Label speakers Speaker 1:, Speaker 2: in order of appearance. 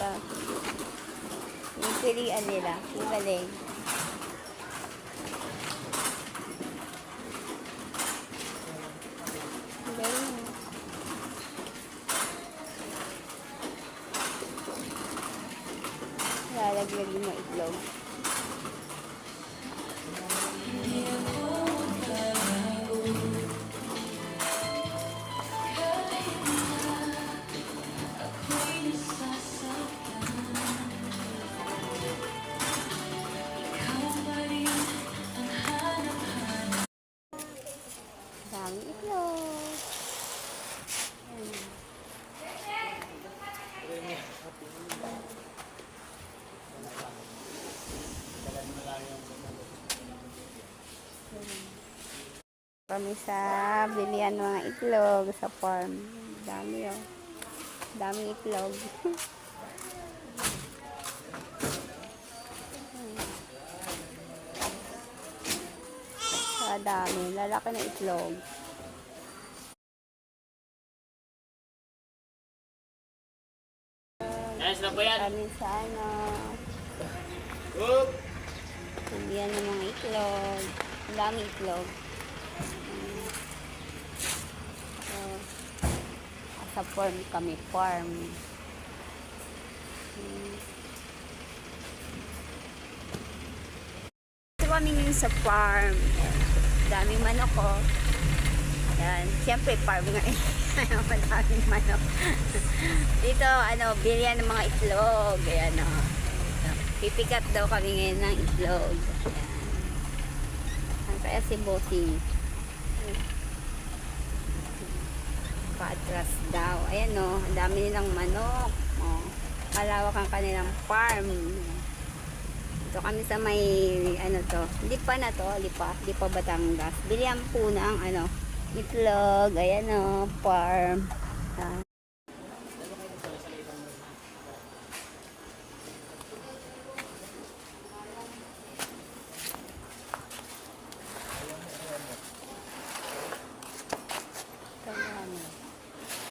Speaker 1: ito. Yung pilihan nila. Yung galing. Galing. Lalagyan mo itlog. Daming itlog. Kami sa bilihan ng mga itlog sa farm. Dami oh. Daming itlog. Dami. Lalaki na itlog.
Speaker 2: Nice na po yan.
Speaker 1: Kami sa ano.
Speaker 2: Oop!
Speaker 1: Bilihan ng mga itlog. Ang daming itlog. Sa farm kami, farm. Ito kami ngayon sa farm. Daming manok ko. Yan. Siyempre, farm nga eh. Madaming manok. Dito, bilihan ng mga itlog. Ayan o. Pipikat daw kami ngayon ng itlog. Ayan. Ang kaya si Bossing. Patras daw. Ayan o, ang dami nilang manok. O, malawak ang kanilang farm. Ito kami sa may, lipa na to, lipa Batangas. Bilihan po ng, itlog. Ayan o, farm.